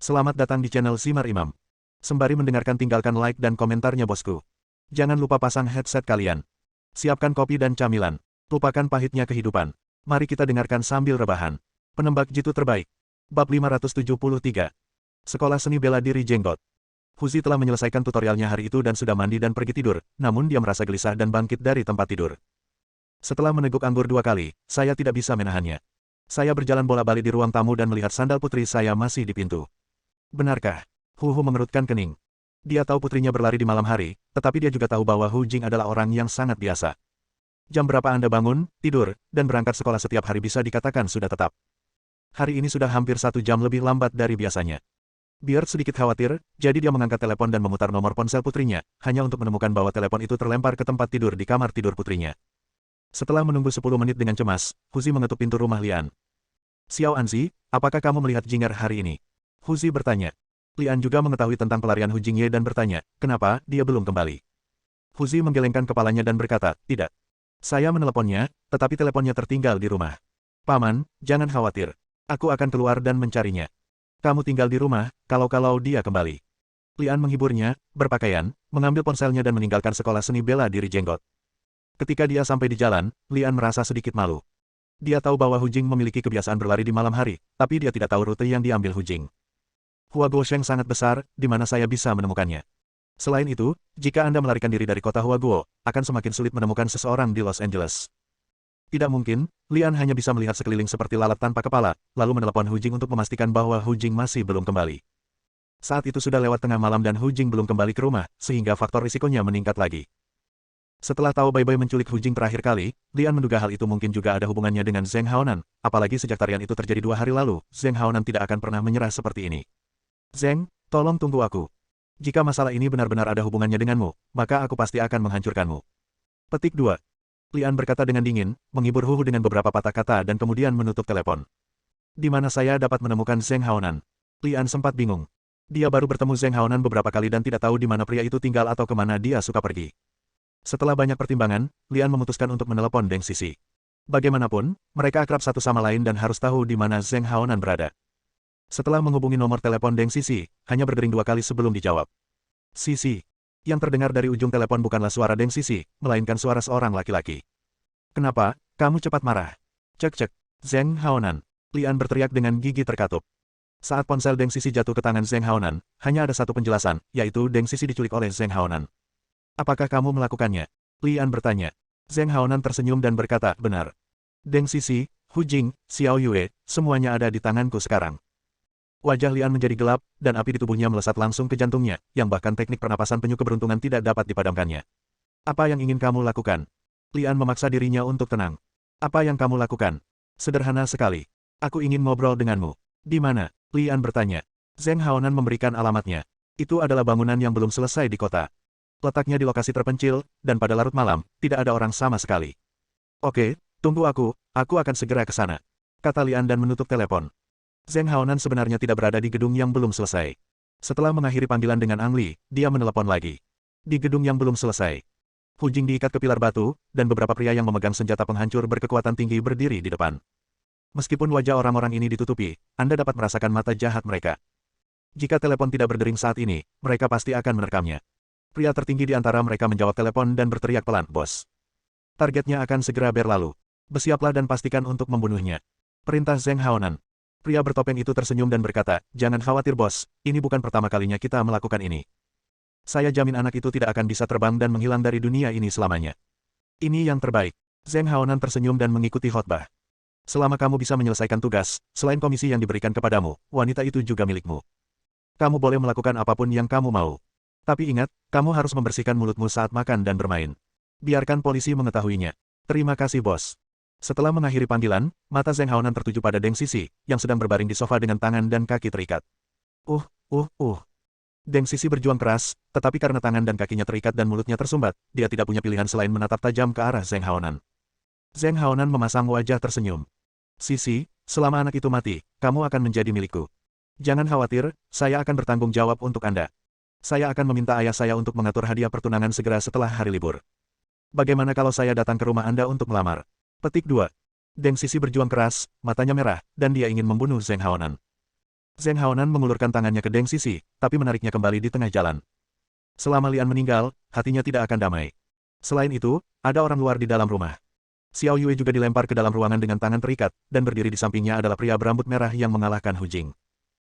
Selamat datang di channel Simar Imam. Sembari mendengarkan tinggalkan like dan komentarnya bosku. Jangan lupa pasang headset kalian. Siapkan kopi dan camilan. Lupakan pahitnya kehidupan. Mari kita dengarkan sambil rebahan. Penembak jitu terbaik. Bab 573. Sekolah Seni Bela Diri Jenggot. Huzi telah menyelesaikan tutorialnya hari itu dan sudah mandi dan pergi tidur, namun dia merasa gelisah dan bangkit dari tempat tidur. Setelah meneguk anggur 2 kali, saya tidak bisa menahannya. Saya berjalan bolak-balik di ruang tamu dan melihat sandal putri saya masih di pintu. Benarkah? Hu mengerutkan kening. Dia tahu putrinya berlari di malam hari, tetapi dia juga tahu bahwa Hu Jing adalah orang yang sangat biasa. Jam berapa Anda bangun, tidur, dan berangkat sekolah setiap hari bisa dikatakan sudah tetap. Hari ini sudah hampir 1 jam lebih lambat dari biasanya. Biar sedikit khawatir, jadi dia mengangkat telepon dan memutar nomor ponsel putrinya, hanya untuk menemukan bahwa telepon itu terlempar ke tempat tidur di kamar tidur putrinya. Setelah menunggu 10 menit dengan cemas, Huzi mengetuk pintu rumah Lian. Xiao Anzi, apakah kamu melihat Jinger hari ini? Huzi bertanya. Lian juga mengetahui tentang pelarian Hu Jingye dan bertanya, kenapa dia belum kembali. Huzi menggelengkan kepalanya dan berkata, tidak. Saya meneleponnya, tetapi teleponnya tertinggal di rumah. Paman, jangan khawatir. Aku akan keluar dan mencarinya. Kamu tinggal di rumah, kalau-kalau dia kembali. Lian menghiburnya, berpakaian, mengambil ponselnya dan meninggalkan sekolah seni bela diri Jenggot. Ketika dia sampai di jalan, Lian merasa sedikit malu. Dia tahu bahwa Hu Jing memiliki kebiasaan berlari di malam hari, tapi dia tidak tahu rute yang diambil Hu Jing. Hua Guosheng sangat besar, di mana saya bisa menemukannya. Selain itu, jika Anda melarikan diri dari kota Hua Guo, akan semakin sulit menemukan seseorang di Los Angeles. Tidak mungkin, Lian hanya bisa melihat sekeliling seperti lalat tanpa kepala, lalu menelepon Hu Jing untuk memastikan bahwa Hu Jing masih belum kembali. Saat itu sudah lewat tengah malam dan Hu Jing belum kembali ke rumah, sehingga faktor risikonya meningkat lagi. Setelah tahu Bai Bai menculik Hu Jing terakhir kali, Lian menduga hal itu mungkin juga ada hubungannya dengan Zheng Haonan, apalagi sejak tarian itu terjadi 2 hari lalu, Zheng Haonan tidak akan pernah menyerah seperti ini. Zheng, tolong tunggu aku. Jika masalah ini benar-benar ada hubungannya denganmu, maka aku pasti akan menghancurkanmu. Petik 2. Lian berkata dengan dingin, menghibur Hu dengan beberapa patah kata dan kemudian menutup telepon. Di mana saya dapat menemukan Zheng Haonan? Lian sempat bingung. Dia baru bertemu Zheng Haonan beberapa kali dan tidak tahu di mana pria itu tinggal atau kemana dia suka pergi. Setelah banyak pertimbangan, Lian memutuskan untuk menelepon Deng Sisi. Bagaimanapun, mereka akrab satu sama lain dan harus tahu di mana Zheng Haonan berada. Setelah menghubungi nomor telepon Deng Sisi, hanya berdering 2 kali sebelum dijawab. Sisi. Yang terdengar dari ujung telepon bukanlah suara Deng Sisi, melainkan suara seorang laki-laki. Kenapa, kamu cepat marah? Cek-cek, Zheng Haonan. Lian berteriak dengan gigi terkatup. Saat ponsel Deng Sisi jatuh ke tangan Zheng Haonan, hanya ada satu penjelasan, yaitu Deng Sisi diculik oleh Zheng Haonan. Apakah kamu melakukannya? Lian bertanya. Zheng Haonan tersenyum dan berkata, benar. Deng Sisi, Hu Jing, Xiao Yue, semuanya ada di tanganku sekarang. Wajah Lian menjadi gelap, dan api di tubuhnya melesat langsung ke jantungnya, yang bahkan teknik pernapasan penyu keberuntungan tidak dapat dipadamkannya. Apa yang ingin kamu lakukan? Lian memaksa dirinya untuk tenang. Apa yang kamu lakukan? Sederhana sekali. Aku ingin ngobrol denganmu. Di mana? Lian bertanya. Zheng Haonan memberikan alamatnya. Itu adalah bangunan yang belum selesai di kota. Letaknya di lokasi terpencil, dan pada larut malam, tidak ada orang sama sekali. Oke, tunggu aku akan segera ke sana. Kata Lian dan menutup telepon. Zheng Haonan sebenarnya tidak berada di gedung yang belum selesai. Setelah mengakhiri panggilan dengan Ang Li, dia menelepon lagi. Di gedung yang belum selesai. Hu Jing diikat ke pilar batu, dan beberapa pria yang memegang senjata penghancur berkekuatan tinggi berdiri di depan. Meskipun wajah orang-orang ini ditutupi, Anda dapat merasakan mata jahat mereka. Jika telepon tidak berdering saat ini, mereka pasti akan merekamnya. Pria tertinggi di antara mereka menjawab telepon dan berteriak pelan, bos. Targetnya akan segera berlalu. Bersiaplah dan pastikan untuk membunuhnya. Perintah Zheng Haonan. Pria bertopeng itu tersenyum dan berkata, jangan khawatir bos, ini bukan pertama kalinya kita melakukan ini. Saya jamin anak itu tidak akan bisa terbang dan menghilang dari dunia ini selamanya. Ini yang terbaik. Zheng Haonan tersenyum dan mengikuti khotbah. Selama kamu bisa menyelesaikan tugas, selain komisi yang diberikan kepadamu, wanita itu juga milikmu. Kamu boleh melakukan apapun yang kamu mau. Tapi ingat, kamu harus membersihkan mulutmu saat makan dan bermain. Biarkan polisi mengetahuinya. Terima kasih bos. Setelah mengakhiri panggilan, mata Zheng Haonan tertuju pada Deng Sisi, yang sedang berbaring di sofa dengan tangan dan kaki terikat. Deng Sisi berjuang keras, tetapi karena tangan dan kakinya terikat dan mulutnya tersumbat, dia tidak punya pilihan selain menatap tajam ke arah Zheng Haonan. Zheng Haonan memasang wajah tersenyum. Sisi, selama anak itu mati, kamu akan menjadi milikku. Jangan khawatir, saya akan bertanggung jawab untuk Anda. Saya akan meminta ayah saya untuk mengatur hadiah pertunangan segera setelah hari libur. Bagaimana kalau saya datang ke rumah Anda untuk melamar? Petik 2. Deng Sisi berjuang keras, matanya merah, dan dia ingin membunuh Zheng Haonan. Zheng Haonan mengulurkan tangannya ke Deng Sisi, tapi menariknya kembali di tengah jalan. Selama Lian meninggal, hatinya tidak akan damai. Selain itu, ada orang luar di dalam rumah. Xiao Yue juga dilempar ke dalam ruangan dengan tangan terikat, dan berdiri di sampingnya adalah pria berambut merah yang mengalahkan Hu Jing.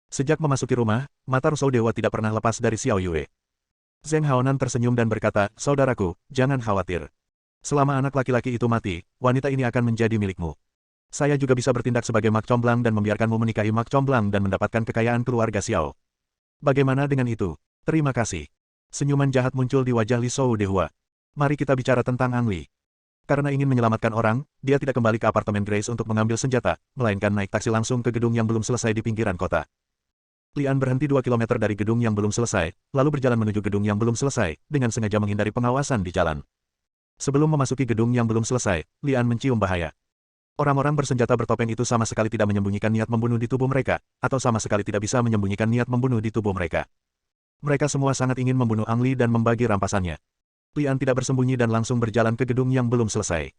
Sejak memasuki rumah, mata Rusou Dewa tidak pernah lepas dari Xiao Yue. Zheng Haonan tersenyum dan berkata, "Saudaraku, jangan khawatir. Selama anak laki-laki itu mati, wanita ini akan menjadi milikmu. Saya juga bisa bertindak sebagai Mak Comblang dan membiarkanmu menikahi Mak Comblang dan mendapatkan kekayaan keluarga Xiao. Bagaimana dengan itu? Terima kasih." Senyuman jahat muncul di wajah Li Shou Dehua. "Mari kita bicara tentang Ang Li." Karena ingin menyelamatkan orang, dia tidak kembali ke apartemen Grace untuk mengambil senjata, melainkan naik taksi langsung ke gedung yang belum selesai di pinggiran kota. Lian berhenti 2 kilometer dari gedung yang belum selesai, lalu berjalan menuju gedung yang belum selesai, dengan sengaja menghindari pengawasan di jalan. Sebelum memasuki gedung yang belum selesai, Lian mencium bahaya. Orang-orang bersenjata bertopeng itu sama sekali tidak menyembunyikan niat membunuh di tubuh mereka, atau sama sekali tidak bisa menyembunyikan niat membunuh di tubuh mereka. Mereka semua sangat ingin membunuh Ang Li dan membagi rampasannya. Lian tidak bersembunyi dan langsung berjalan ke gedung yang belum selesai.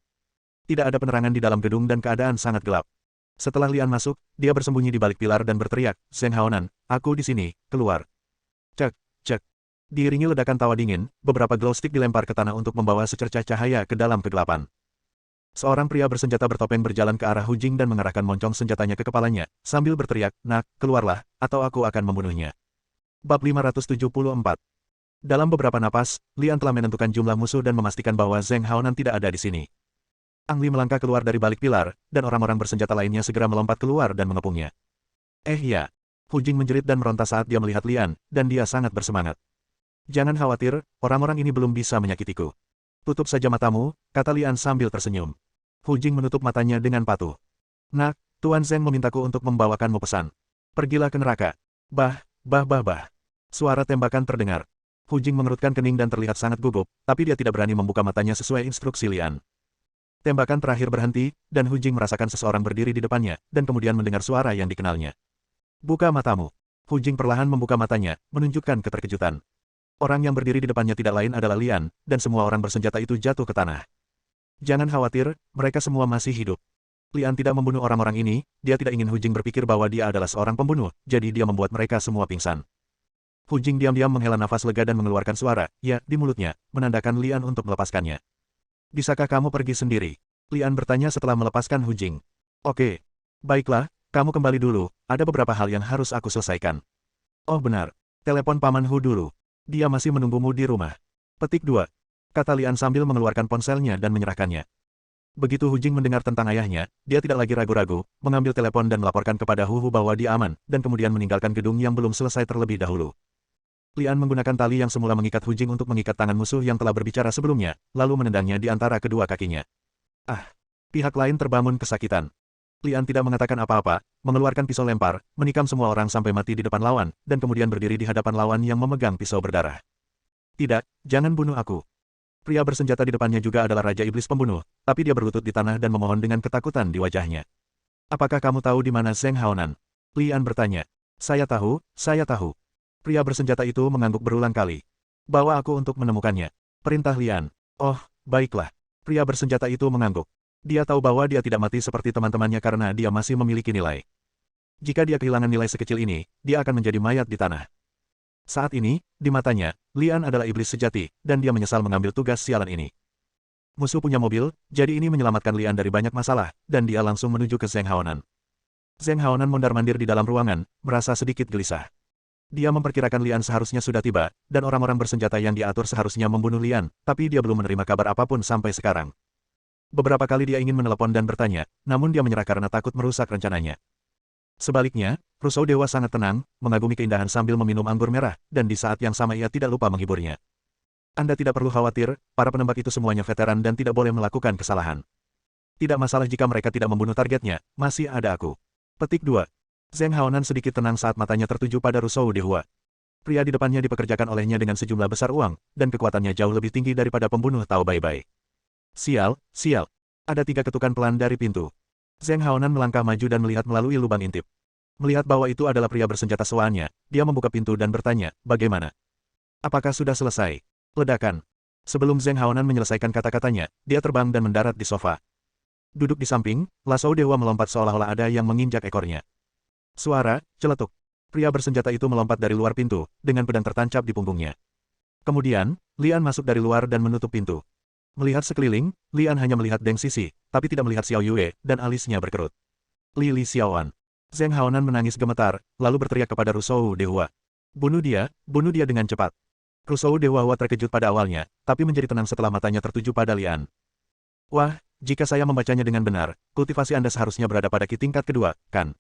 Tidak ada penerangan di dalam gedung dan keadaan sangat gelap. Setelah Lian masuk, dia bersembunyi di balik pilar dan berteriak, "Zheng Haonan, aku di sini, keluar." Cek, cek. Diiringi ledakan tawa dingin, beberapa glow stick dilempar ke tanah untuk membawa secercah cahaya ke dalam kegelapan. Seorang pria bersenjata bertopeng berjalan ke arah Hu Jing dan mengarahkan moncong senjatanya ke kepalanya, sambil berteriak, "Nak, keluarlah, atau aku akan membunuhnya." Bab 574. Dalam beberapa napas, Lian telah menentukan jumlah musuh dan memastikan bahwa Zheng Haonan tidak ada di sini. Ang Li melangkah keluar dari balik pilar, dan orang-orang bersenjata lainnya segera melompat keluar dan mengepungnya. Ya. Hu Jing menjerit dan meronta saat dia melihat Lian, dan dia sangat bersemangat. "Jangan khawatir, orang-orang ini belum bisa menyakitiku." "Tutup saja matamu," kata Lian sambil tersenyum. Hu Jing menutup matanya dengan patuh. "Nak, Tuan Zheng memintaku untuk membawakanmu pesan. Pergilah ke neraka." Bah. Suara tembakan terdengar. Hu Jing mengerutkan kening dan terlihat sangat gugup, tapi dia tidak berani membuka matanya sesuai instruksi Lian. Tembakan terakhir berhenti, dan Hu Jing merasakan seseorang berdiri di depannya, dan kemudian mendengar suara yang dikenalnya. "Buka matamu." Hu Jing perlahan membuka matanya, menunjukkan keterkejutan. Orang yang berdiri di depannya tidak lain adalah Lian, dan semua orang bersenjata itu jatuh ke tanah. "Jangan khawatir, mereka semua masih hidup." Lian tidak membunuh orang-orang ini, dia tidak ingin Hu Jing berpikir bahwa dia adalah seorang pembunuh, jadi dia membuat mereka semua pingsan. Hu Jing diam-diam menghela nafas lega dan mengeluarkan suara, "Ya," di mulutnya, menandakan Lian untuk melepaskannya. "Bisakah kamu pergi sendiri?" Lian bertanya setelah melepaskan Hu Jing. "Oke. Baiklah, kamu kembali dulu, ada beberapa hal yang harus aku selesaikan." "Oh benar. Telepon Paman Hu dulu. Dia masih menunggumu di rumah." Petik 2. Kata Lian sambil mengeluarkan ponselnya dan menyerahkannya. Begitu Hu Jing mendengar tentang ayahnya, dia tidak lagi ragu-ragu, mengambil telepon dan melaporkan kepada Hu bahwa dia aman, dan kemudian meninggalkan gedung yang belum selesai terlebih dahulu. Lian menggunakan tali yang semula mengikat Hu Jing untuk mengikat tangan musuh yang telah berbicara sebelumnya, lalu menendangnya di antara kedua kakinya. Pihak lain terbangun kesakitan. Lian tidak mengatakan apa-apa, mengeluarkan pisau lempar, menikam semua orang sampai mati di depan lawan, dan kemudian berdiri di hadapan lawan yang memegang pisau berdarah. "Tidak, jangan bunuh aku." Pria bersenjata di depannya juga adalah Raja Iblis Pembunuh, tapi dia berlutut di tanah dan memohon dengan ketakutan di wajahnya. "Apakah kamu tahu di mana Zheng Haonan?" Lian bertanya. Saya tahu." Pria bersenjata itu mengangguk berulang kali. "Bawa aku untuk menemukannya," perintah Lian. "Oh, baiklah." Pria bersenjata itu mengangguk. Dia tahu bahwa dia tidak mati seperti teman-temannya karena dia masih memiliki nilai. Jika dia kehilangan nilai sekecil ini, dia akan menjadi mayat di tanah. Saat ini, di matanya, Lian adalah iblis sejati, dan dia menyesal mengambil tugas sialan ini. Musuh punya mobil, jadi ini menyelamatkan Lian dari banyak masalah, dan dia langsung menuju ke Zheng Haonan. Zheng Haonan mondar-mandir di dalam ruangan, merasa sedikit gelisah. Dia memperkirakan Lian seharusnya sudah tiba, dan orang-orang bersenjata yang diatur seharusnya membunuh Lian, tapi dia belum menerima kabar apapun sampai sekarang. Beberapa kali dia ingin menelepon dan bertanya, namun dia menyerah karena takut merusak rencananya. Sebaliknya, Rusou Dewa sangat tenang, mengagumi keindahan sambil meminum anggur merah, dan di saat yang sama ia tidak lupa menghiburnya. "Anda tidak perlu khawatir, para penembak itu semuanya veteran dan tidak boleh melakukan kesalahan. Tidak masalah jika mereka tidak membunuh targetnya, masih ada aku." Petik 2. Zheng Haonan sedikit tenang saat matanya tertuju pada Rusou Dewa. Pria di depannya dipekerjakan olehnya dengan sejumlah besar uang, dan kekuatannya jauh lebih tinggi daripada pembunuh Tao Bai. Sial. Ada 3 ketukan pelan dari pintu. Zheng Haonan melangkah maju dan melihat melalui lubang intip. Melihat bahwa itu adalah pria bersenjata sewaannya, dia membuka pintu dan bertanya, "Bagaimana? Apakah sudah selesai?" Ledakan. Sebelum Zheng Haonan menyelesaikan kata-katanya, dia terbang dan mendarat di sofa. Duduk di samping, Lasou Dewa melompat seolah-olah ada yang menginjak ekornya. Suara, celetuk. Pria bersenjata itu melompat dari luar pintu, dengan pedang tertancap di punggungnya. Kemudian, Lian masuk dari luar dan menutup pintu. Melihat sekeliling, Lian hanya melihat Deng Sisi, tapi tidak melihat Xiao Yue, dan alisnya berkerut. Li Xiaoan. Zheng Haonan menangis gemetar, lalu berteriak kepada Rusou Dehua. Bunuh dia dengan cepat. Rusou Dehua terkejut pada awalnya, tapi menjadi tenang setelah matanya tertuju pada Lian. Wah, jika saya membacanya dengan benar, kultivasi Anda seharusnya berada pada Ki tingkat kedua, kan?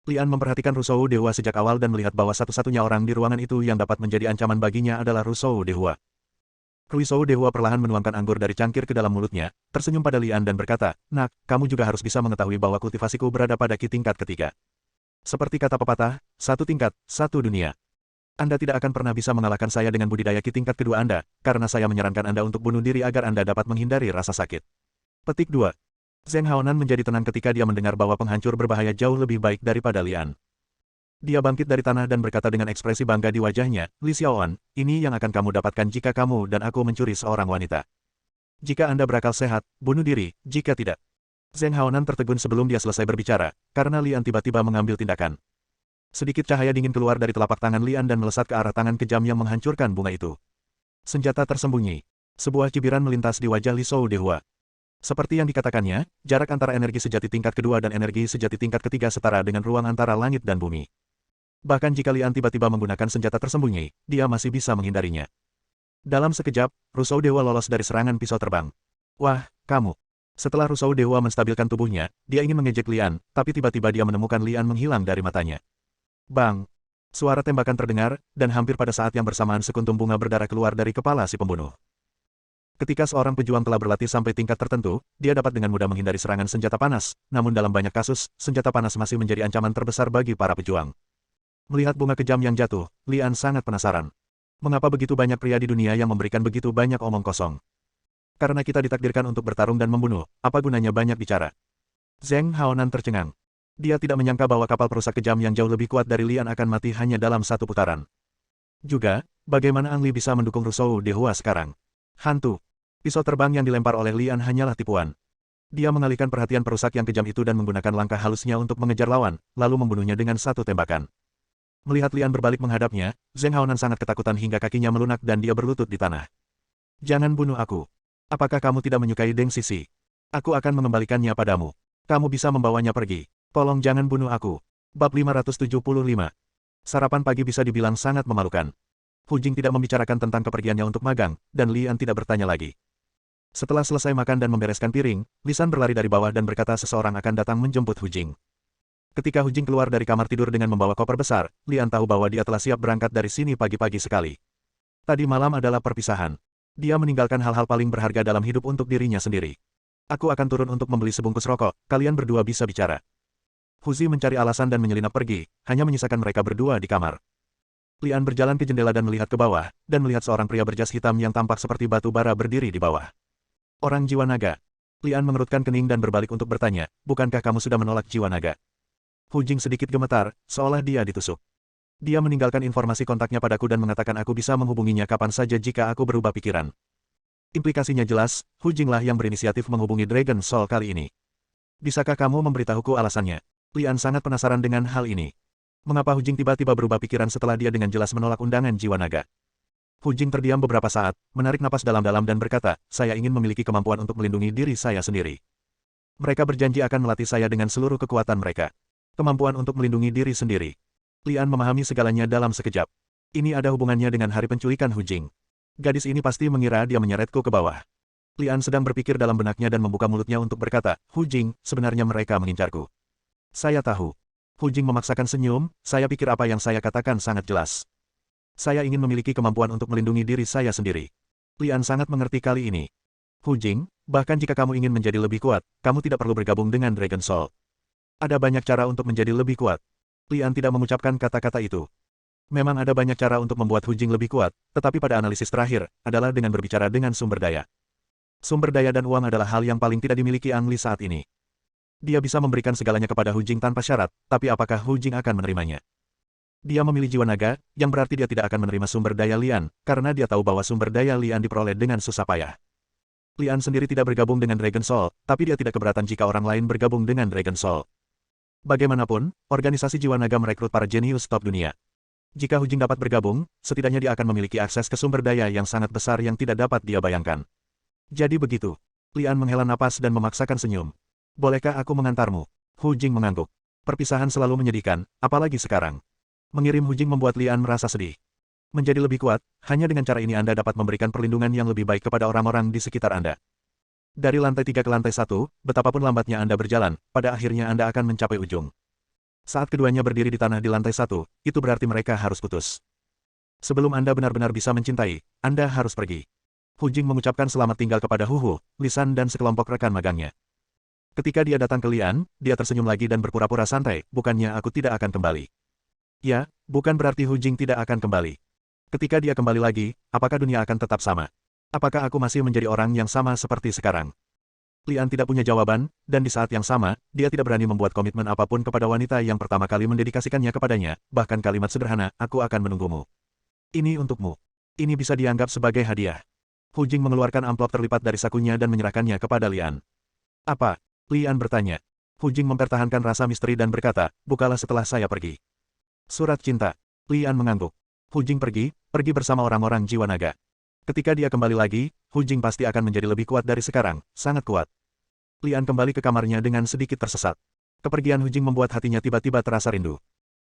Lian memperhatikan Rusou Dehua sejak awal dan melihat bahwa satu-satunya orang di ruangan itu yang dapat menjadi ancaman baginya adalah Rusou Dehua. Rusou Dehua perlahan menuangkan anggur dari cangkir ke dalam mulutnya, tersenyum pada Lian dan berkata, "Nak, kamu juga harus bisa mengetahui bahwa kultivasiku berada pada Ki tingkat ketiga. Seperti kata pepatah, satu tingkat, satu dunia. Anda tidak akan pernah bisa mengalahkan saya dengan budidaya Ki tingkat kedua Anda, karena saya menyarankan Anda untuk bunuh diri agar Anda dapat menghindari rasa sakit." Petik 2. Zheng Haonan menjadi tenang ketika dia mendengar bahwa penghancur berbahaya jauh lebih baik daripada Lian. Dia bangkit dari tanah dan berkata dengan ekspresi bangga di wajahnya, "Li Xiaoan, ini yang akan kamu dapatkan jika kamu dan aku mencuri seorang wanita. Jika Anda berakal sehat, bunuh diri, jika tidak." Zheng Haonan tertegun sebelum dia selesai berbicara, karena Lian tiba-tiba mengambil tindakan. Sedikit cahaya dingin keluar dari telapak tangan Lian dan melesat ke arah tangan kejam yang menghancurkan bunga itu. Senjata tersembunyi. Sebuah cibiran melintas di wajah Rusou Dehua. Seperti yang dikatakannya, jarak antara energi sejati tingkat kedua dan energi sejati tingkat ketiga setara dengan ruang antara langit dan bumi. Bahkan jika Lian tiba-tiba menggunakan senjata tersembunyi, dia masih bisa menghindarinya. Dalam sekejap, Rusou Dehua lolos dari serangan pisau terbang. Wah, kamu. Setelah Rusou Dehua menstabilkan tubuhnya, dia ingin mengejek Lian, tapi tiba-tiba dia menemukan Lian menghilang dari matanya. Bang! Suara tembakan terdengar, dan hampir pada saat yang bersamaan sekuntum bunga berdarah keluar dari kepala si pembunuh. Ketika seorang pejuang telah berlatih sampai tingkat tertentu, dia dapat dengan mudah menghindari serangan senjata panas, namun dalam banyak kasus, senjata panas masih menjadi ancaman terbesar bagi para pejuang. Melihat bunga kejam yang jatuh, Lian sangat penasaran. Mengapa begitu banyak pria di dunia yang memberikan begitu banyak omong kosong? Karena kita ditakdirkan untuk bertarung dan membunuh, apa gunanya banyak bicara? Zheng Haonan tercengang. Dia tidak menyangka bahwa kapal perusak kejam yang jauh lebih kuat dari Lian akan mati hanya dalam satu putaran. Juga, bagaimana Ang Li bisa mendukung Rusou Dehua sekarang? Hantu. Pisau terbang yang dilempar oleh Lian hanyalah tipuan. Dia mengalihkan perhatian perusak yang kejam itu dan menggunakan langkah halusnya untuk mengejar lawan, lalu membunuhnya dengan satu tembakan. Melihat Lian berbalik menghadapnya, Zheng Haonan sangat ketakutan hingga kakinya melunak dan dia berlutut di tanah. "Jangan bunuh aku. Apakah kamu tidak menyukai Deng Sisi? Aku akan mengembalikannya padamu. Kamu bisa membawanya pergi. Tolong jangan bunuh aku." Bab 575. Sarapan pagi bisa dibilang sangat memalukan. Hu Jing tidak membicarakan tentang kepergiannya untuk magang, dan Lian tidak bertanya lagi. Setelah selesai makan dan membereskan piring, Lisan berlari dari bawah dan berkata seseorang akan datang menjemput Hu Jing. Ketika Hu Jing keluar dari kamar tidur dengan membawa koper besar, Lian tahu bahwa dia telah siap berangkat dari sini pagi-pagi sekali. Tadi malam adalah perpisahan. Dia meninggalkan hal-hal paling berharga dalam hidup untuk dirinya sendiri. "Aku akan turun untuk membeli sebungkus rokok, kalian berdua bisa bicara." Huzi mencari alasan dan menyelinap pergi, hanya menyisakan mereka berdua di kamar. Lian berjalan ke jendela dan melihat ke bawah, dan melihat seorang pria berjas hitam yang tampak seperti batu bara berdiri di bawah. "Orang jiwa naga." Lian mengerutkan kening dan berbalik untuk bertanya, "Bukankah kamu sudah menolak jiwa naga?" Hu Jing sedikit gemetar, seolah dia ditusuk. Dia meninggalkan informasi kontaknya padaku dan mengatakan aku bisa menghubunginya kapan saja jika aku berubah pikiran. Implikasinya jelas, Hu Jinglah yang berinisiatif menghubungi Dragon Soul kali ini. "Bisakah kamu memberitahuku alasannya?" Lian sangat penasaran dengan hal ini. Mengapa Hu Jing tiba-tiba berubah pikiran setelah dia dengan jelas menolak undangan jiwa naga? Hu Jing terdiam beberapa saat, menarik napas dalam-dalam dan berkata, "Saya ingin memiliki kemampuan untuk melindungi diri saya sendiri. Mereka berjanji akan melatih saya dengan seluruh kekuatan mereka. Kemampuan untuk melindungi diri sendiri." Lian memahami segalanya dalam sekejap. Ini ada hubungannya dengan hari penculikan Hu Jing. Gadis ini pasti mengira dia menyeretku ke bawah. Lian sedang berpikir dalam benaknya dan membuka mulutnya untuk berkata, "Hu Jing, sebenarnya mereka mengincarku." "Saya tahu." Hu Jing memaksakan senyum, "Saya pikir apa yang saya katakan sangat jelas. Saya ingin memiliki kemampuan untuk melindungi diri saya sendiri." Lian sangat mengerti kali ini. "Hu Jing, bahkan jika kamu ingin menjadi lebih kuat, kamu tidak perlu bergabung dengan Dragon Soul. Ada banyak cara untuk menjadi lebih kuat." Lian tidak mengucapkan kata-kata itu. Memang ada banyak cara untuk membuat Hu Jing lebih kuat, tetapi pada analisis terakhir, adalah dengan berbicara dengan sumber daya. Sumber daya dan uang adalah hal yang paling tidak dimiliki Ang Li saat ini. Dia bisa memberikan segalanya kepada Hu Jing tanpa syarat, tapi apakah Hu Jing akan menerimanya? Dia memilih jiwa naga, yang berarti dia tidak akan menerima sumber daya Lian, karena dia tahu bahwa sumber daya Lian diperoleh dengan susah payah. Lian sendiri tidak bergabung dengan Dragon Soul, tapi dia tidak keberatan jika orang lain bergabung dengan Dragon Soul. Bagaimanapun, organisasi jiwa naga merekrut para jenius top dunia. Jika Hu Jing dapat bergabung, setidaknya dia akan memiliki akses ke sumber daya yang sangat besar yang tidak dapat dia bayangkan. Jadi begitu. Lian menghela napas dan memaksakan senyum. Bolehkah aku mengantarmu? Hu Jing mengangguk. Perpisahan selalu menyedihkan, apalagi sekarang. Mengirim Hu Jing membuat Lian merasa sedih. Menjadi lebih kuat, hanya dengan cara ini Anda dapat memberikan perlindungan yang lebih baik kepada orang-orang di sekitar Anda. Dari lantai 3 ke lantai 1, betapapun lambatnya Anda berjalan, pada akhirnya Anda akan mencapai ujung. Saat keduanya berdiri di tanah di lantai 1, itu berarti mereka harus putus. Sebelum Anda benar-benar bisa mencintai, Anda harus pergi. Hu Jing mengucapkan selamat tinggal kepada Hu Hu, Lisan dan sekelompok rekan magangnya. Ketika dia datang ke Lian, dia tersenyum lagi dan berpura-pura santai, bukannya aku tidak akan kembali. Ya, bukan berarti Hu Jing tidak akan kembali. Ketika dia kembali lagi, apakah dunia akan tetap sama? Apakah aku masih menjadi orang yang sama seperti sekarang? Lian tidak punya jawaban, dan di saat yang sama, dia tidak berani membuat komitmen apapun kepada wanita yang pertama kali mendedikasikannya kepadanya, bahkan kalimat sederhana, aku akan menunggumu. Ini untukmu. Ini bisa dianggap sebagai hadiah. Hu Jing mengeluarkan amplop terlipat dari sakunya dan menyerahkannya kepada Lian. Apa? Lian bertanya. Hu Jing mempertahankan rasa misteri dan berkata, bukalah setelah saya pergi. Surat cinta. Lian mengangguk. Hu Jing pergi bersama orang-orang jiwa naga. Ketika dia kembali lagi, Hu Jing pasti akan menjadi lebih kuat dari sekarang, sangat kuat. Lian kembali ke kamarnya dengan sedikit tersesat. Kepergian Hu Jing membuat hatinya tiba-tiba terasa rindu.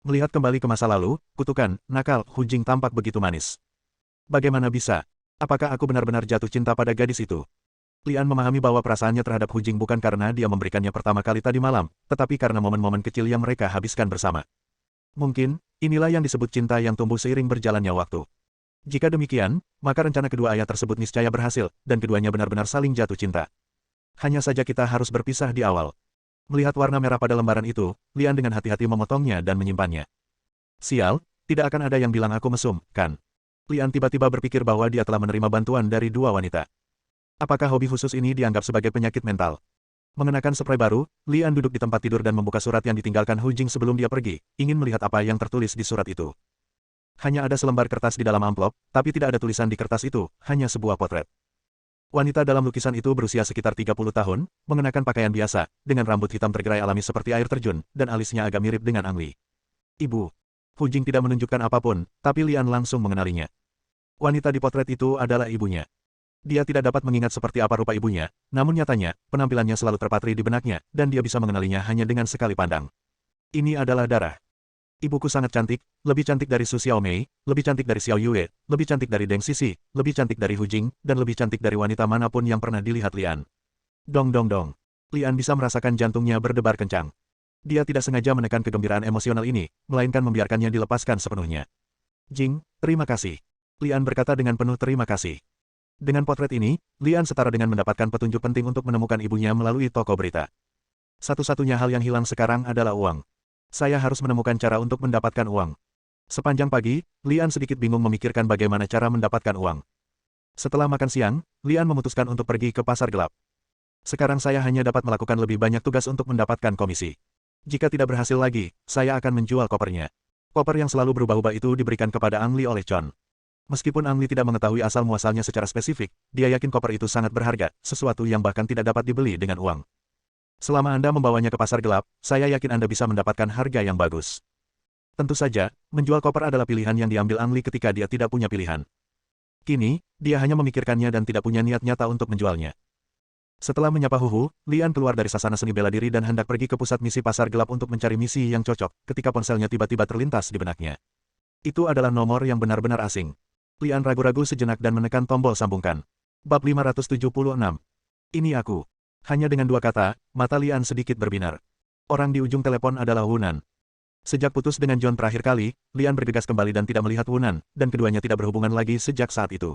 Melihat kembali ke masa lalu, kutukan, nakal, Hu Jing tampak begitu manis. Bagaimana bisa? Apakah aku benar-benar jatuh cinta pada gadis itu? Lian memahami bahwa perasaannya terhadap Hu Jing bukan karena dia memberikannya pertama kali tadi malam, tetapi karena momen-momen kecil yang mereka habiskan bersama. Mungkin, inilah yang disebut cinta yang tumbuh seiring berjalannya waktu. Jika demikian, maka rencana kedua ayah tersebut niscaya berhasil, dan keduanya benar-benar saling jatuh cinta. Hanya saja kita harus berpisah di awal. Melihat warna merah pada lembaran itu, Lian dengan hati-hati memotongnya dan menyimpannya. Sial, tidak akan ada yang bilang aku mesum, kan? Lian tiba-tiba berpikir bahwa dia telah menerima bantuan dari dua wanita. Apakah hobi khusus ini dianggap sebagai penyakit mental? Mengenakan spray baru, Lian duduk di tempat tidur dan membuka surat yang ditinggalkan Hu Jing sebelum dia pergi, ingin melihat apa yang tertulis di surat itu. Hanya ada selembar kertas di dalam amplop, tapi tidak ada tulisan di kertas itu, hanya sebuah potret. Wanita dalam lukisan itu berusia sekitar 30 tahun, mengenakan pakaian biasa, dengan rambut hitam tergerai alami seperti air terjun, dan alisnya agak mirip dengan Ang Li. Ibu. Hu Jing tidak menunjukkan apapun, tapi Lian langsung mengenalinya. Wanita di potret itu adalah ibunya. Dia tidak dapat mengingat seperti apa rupa ibunya, namun nyatanya, penampilannya selalu terpatri di benaknya, dan dia bisa mengenalinya hanya dengan sekali pandang. Ini adalah darah. Ibuku sangat cantik, lebih cantik dari Su Xiaomei, lebih cantik dari Xiao Yue, lebih cantik dari Deng Sisi, lebih cantik dari Hu Jing, dan lebih cantik dari wanita manapun yang pernah dilihat Lian. Dong dong dong. Lian bisa merasakan jantungnya berdebar kencang. Dia tidak sengaja menekan kegembiraan emosional ini, melainkan membiarkannya dilepaskan sepenuhnya. Jing, terima kasih. Lian berkata dengan penuh terima kasih. Dengan potret ini, Lian setara dengan mendapatkan petunjuk penting untuk menemukan ibunya melalui toko berita. Satu-satunya hal yang hilang sekarang adalah uang. Saya harus menemukan cara untuk mendapatkan uang. Sepanjang pagi, Lian sedikit bingung memikirkan bagaimana cara mendapatkan uang. Setelah makan siang, Lian memutuskan untuk pergi ke pasar gelap. Sekarang saya hanya dapat melakukan lebih banyak tugas untuk mendapatkan komisi. Jika tidak berhasil lagi, saya akan menjual kopernya. Koper yang selalu berubah-ubah itu diberikan kepada Ang Li oleh Chon. Meskipun Ang Li tidak mengetahui asal-muasalnya secara spesifik, dia yakin koper itu sangat berharga, sesuatu yang bahkan tidak dapat dibeli dengan uang. Selama Anda membawanya ke pasar gelap, saya yakin Anda bisa mendapatkan harga yang bagus. Tentu saja, menjual koper adalah pilihan yang diambil Ang Li ketika dia tidak punya pilihan. Kini, dia hanya memikirkannya dan tidak punya niat nyata untuk menjualnya. Setelah menyapa Hu Hu, Lian keluar dari sasana seni bela diri dan hendak pergi ke pusat misi pasar gelap untuk mencari misi yang cocok, ketika ponselnya tiba-tiba terlintas di benaknya. Itu adalah nomor yang benar-benar asing. Lian ragu-ragu sejenak dan menekan tombol sambungkan. Bab 576. Ini aku. Hanya dengan dua kata, mata Lian sedikit berbinar. Orang di ujung telepon adalah Wunan. Sejak putus dengan John terakhir kali, Lian bergegas kembali dan tidak melihat Wunan, dan keduanya tidak berhubungan lagi sejak saat itu.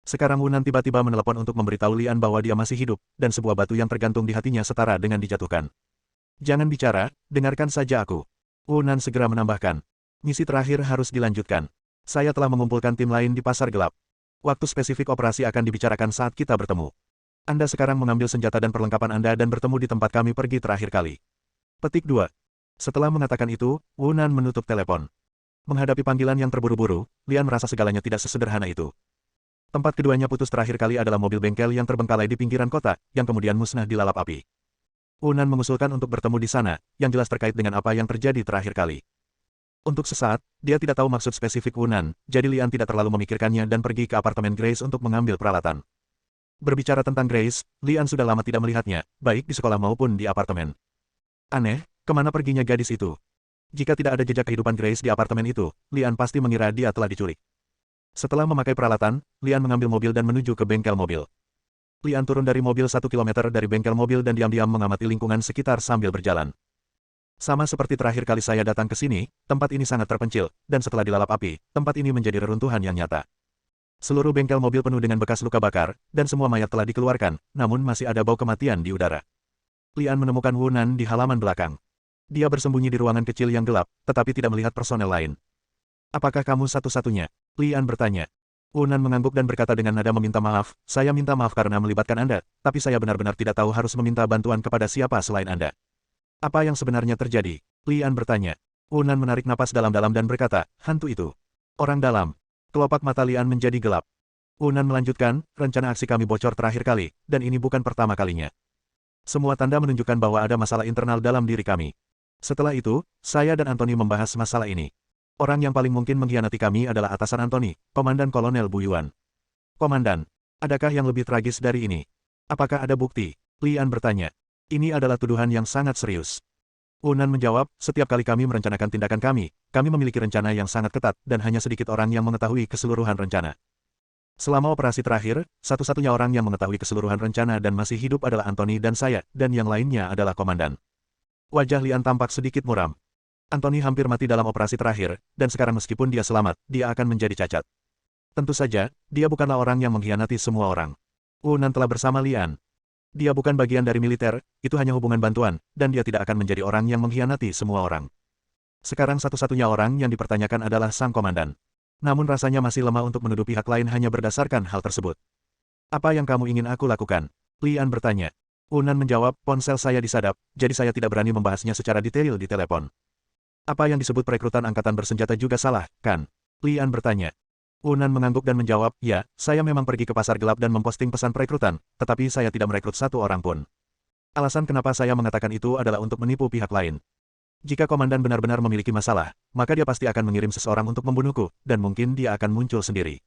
Sekarang Wunan tiba-tiba menelepon untuk memberitahu Lian bahwa dia masih hidup, dan sebuah batu yang tergantung di hatinya setara dengan dijatuhkan. Jangan bicara, dengarkan saja aku. Wunan segera menambahkan. Misi terakhir harus dilanjutkan. Saya telah mengumpulkan tim lain di pasar gelap. Waktu spesifik operasi akan dibicarakan saat kita bertemu. Anda sekarang mengambil senjata dan perlengkapan Anda dan bertemu di tempat kami pergi terakhir kali. Petik 2. Setelah mengatakan itu, Wunan menutup telepon. Menghadapi panggilan yang terburu-buru, Lian merasa segalanya tidak sesederhana itu. Tempat keduanya putus terakhir kali adalah mobil bengkel yang terbengkalai di pinggiran kota, yang kemudian musnah dilalap api. Wunan mengusulkan untuk bertemu di sana, yang jelas terkait dengan apa yang terjadi terakhir kali. Untuk sesaat, dia tidak tahu maksud spesifik Wunan, jadi Lian tidak terlalu memikirkannya dan pergi ke apartemen Grace untuk mengambil peralatan. Berbicara tentang Grace, Lian sudah lama tidak melihatnya, baik di sekolah maupun di apartemen. Aneh, kemana perginya gadis itu? Jika tidak ada jejak kehidupan Grace di apartemen itu, Lian pasti mengira dia telah diculik. Setelah memakai peralatan, Lian mengambil mobil dan menuju ke bengkel mobil. Lian turun dari mobil 1 kilometer dari bengkel mobil dan diam-diam mengamati lingkungan sekitar sambil berjalan. Sama seperti terakhir kali saya datang ke sini, tempat ini sangat terpencil, dan setelah dilalap api, tempat ini menjadi reruntuhan yang nyata. Seluruh bengkel mobil penuh dengan bekas luka bakar, dan semua mayat telah dikeluarkan, namun masih ada bau kematian di udara. Lian menemukan Wunan di halaman belakang. Dia bersembunyi di ruangan kecil yang gelap, tetapi tidak melihat personel lain. Apakah kamu satu-satunya? Lian bertanya. Wunan mengangguk dan berkata dengan nada meminta maaf, saya minta maaf karena melibatkan Anda, tapi saya benar-benar tidak tahu harus meminta bantuan kepada siapa selain Anda. Apa yang sebenarnya terjadi? Lian bertanya. Wunan menarik napas dalam-dalam dan berkata, hantu itu. Orang dalam. Kelopak mata Lian menjadi gelap. Wunan melanjutkan, rencana aksi kami bocor terakhir kali, dan ini bukan pertama kalinya. Semua tanda menunjukkan bahwa ada masalah internal dalam diri kami. Setelah itu, saya dan Anthony membahas masalah ini. Orang yang paling mungkin mengkhianati kami adalah atasan Anthony, Komandan Kolonel Bu Yuan. Komandan, adakah yang lebih tragis dari ini? Apakah ada bukti? Lian bertanya. Ini adalah tuduhan yang sangat serius. Wunan menjawab, setiap kali kami merencanakan tindakan kami memiliki rencana yang sangat ketat dan hanya sedikit orang yang mengetahui keseluruhan rencana. Selama operasi terakhir, satu-satunya orang yang mengetahui keseluruhan rencana dan masih hidup adalah Anthony dan saya, dan yang lainnya adalah Komandan. Wajah Lian tampak sedikit muram. Anthony hampir mati dalam operasi terakhir, dan sekarang meskipun dia selamat, dia akan menjadi cacat. Tentu saja, dia bukanlah orang yang mengkhianati semua orang. Wunan telah bersama Lian. Dia bukan bagian dari militer, itu hanya hubungan bantuan, dan dia tidak akan menjadi orang yang mengkhianati semua orang. Sekarang satu-satunya orang yang dipertanyakan adalah sang komandan. Namun rasanya masih lemah untuk menuduh pihak lain hanya berdasarkan hal tersebut. Apa yang kamu ingin aku lakukan? Lian bertanya. Wunan menjawab, ponsel saya disadap, jadi saya tidak berani membahasnya secara detail di telepon. Apa yang disebut perekrutan angkatan bersenjata juga salah, kan? Lian bertanya. Wunan mengangguk dan menjawab, ya, saya memang pergi ke pasar gelap dan memposting pesan perekrutan, tetapi saya tidak merekrut satu orang pun. Alasan kenapa saya mengatakan itu adalah untuk menipu pihak lain. Jika komandan benar-benar memiliki masalah, maka dia pasti akan mengirim seseorang untuk membunuhku, dan mungkin dia akan muncul sendiri.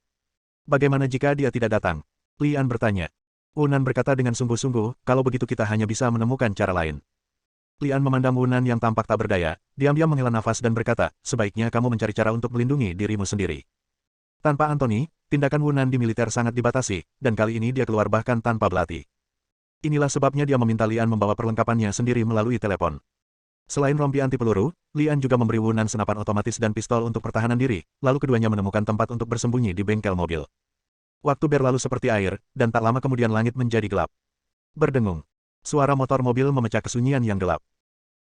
Bagaimana jika dia tidak datang? Lian bertanya. Wunan berkata dengan sungguh-sungguh, kalau begitu kita hanya bisa menemukan cara lain. Lian memandang Wunan yang tampak tak berdaya, diam-diam menghela nafas dan berkata, sebaiknya kamu mencari cara untuk melindungi dirimu sendiri. Tanpa Anthony, tindakan Wunan di militer sangat dibatasi, dan kali ini dia keluar bahkan tanpa belati. Inilah sebabnya dia meminta Lian membawa perlengkapannya sendiri melalui telepon. Selain rompi anti peluru, Lian juga memberi Wunan senapan otomatis dan pistol untuk pertahanan diri, lalu keduanya menemukan tempat untuk bersembunyi di bengkel mobil. Waktu berlalu seperti air, dan tak lama kemudian langit menjadi gelap. Berdengung. Suara motor mobil memecah kesunyian yang gelap.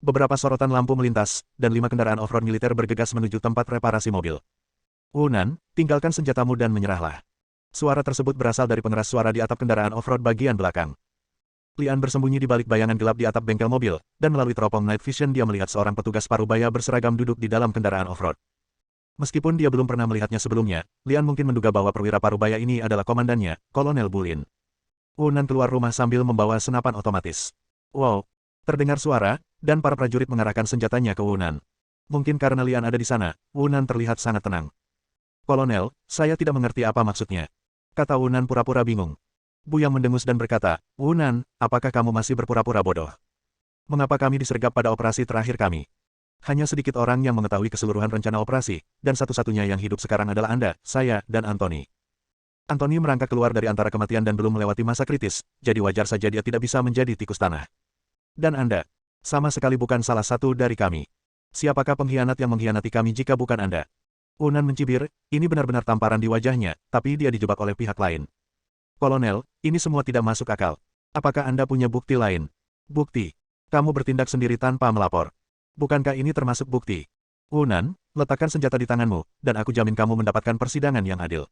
Beberapa sorotan lampu melintas, dan 5 kendaraan off-road militer bergegas menuju tempat reparasi mobil. Wunan, tinggalkan senjatamu dan menyerahlah. Suara tersebut berasal dari pengeras suara di atap kendaraan off-road bagian belakang. Lian bersembunyi di balik bayangan gelap di atap bengkel mobil, dan melalui teropong night vision dia melihat seorang petugas parubaya berseragam duduk di dalam kendaraan off-road. Meskipun dia belum pernah melihatnya sebelumnya, Lian mungkin menduga bahwa perwira parubaya ini adalah komandannya, Kolonel Bulin. Wunan keluar rumah sambil membawa senapan otomatis. Wow! Terdengar suara, dan para prajurit mengarahkan senjatanya ke Wunan. Mungkin karena Lian ada di sana, Wunan terlihat sangat tenang. Kolonel, saya tidak mengerti apa maksudnya. Kata Wunan pura-pura bingung. Buyang mendengus dan berkata, Wunan, apakah kamu masih berpura-pura bodoh? Mengapa kami disergap pada operasi terakhir kami? Hanya sedikit orang yang mengetahui keseluruhan rencana operasi, dan satu-satunya yang hidup sekarang adalah Anda, saya, dan Anthony. Anthony merangkak keluar dari antara kematian dan belum melewati masa kritis, jadi wajar saja dia tidak bisa menjadi tikus tanah. Dan Anda, sama sekali bukan salah satu dari kami. Siapakah pengkhianat yang mengkhianati kami jika bukan Anda? Wunan mencibir, ini benar-benar tamparan di wajahnya, tapi dia dijebak oleh pihak lain. Kolonel, ini semua tidak masuk akal. Apakah Anda punya bukti lain? Bukti. Kamu bertindak sendiri tanpa melapor. Bukankah ini termasuk bukti? Wunan, letakkan senjata di tanganmu, dan aku jamin kamu mendapatkan persidangan yang adil.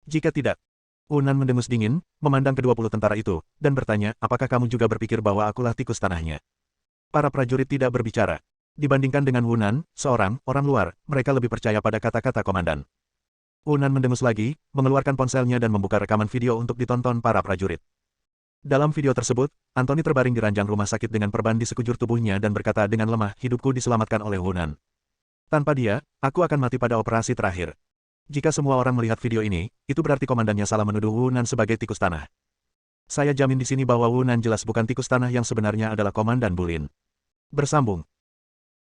Jika tidak, Wunan mendengus dingin, memandang ke-20 tentara itu, dan bertanya, apakah kamu juga berpikir bahwa akulah tikus tanahnya? Para prajurit tidak berbicara. Dibandingkan dengan Wunan, seorang orang luar, mereka lebih percaya pada kata-kata komandan. Wunan mendengus lagi, mengeluarkan ponselnya dan membuka rekaman video untuk ditonton para prajurit. Dalam video tersebut, Anthony terbaring di ranjang rumah sakit dengan perban di sekujur tubuhnya dan berkata dengan lemah, hidupku diselamatkan oleh Hunan. Tanpa dia, aku akan mati pada operasi terakhir. Jika semua orang melihat video ini, itu berarti komandannya salah menuduh Hunan sebagai tikus tanah. Saya jamin di sini bahwa Hunan jelas bukan tikus tanah yang sebenarnya adalah Komandan Bulin. Bersambung.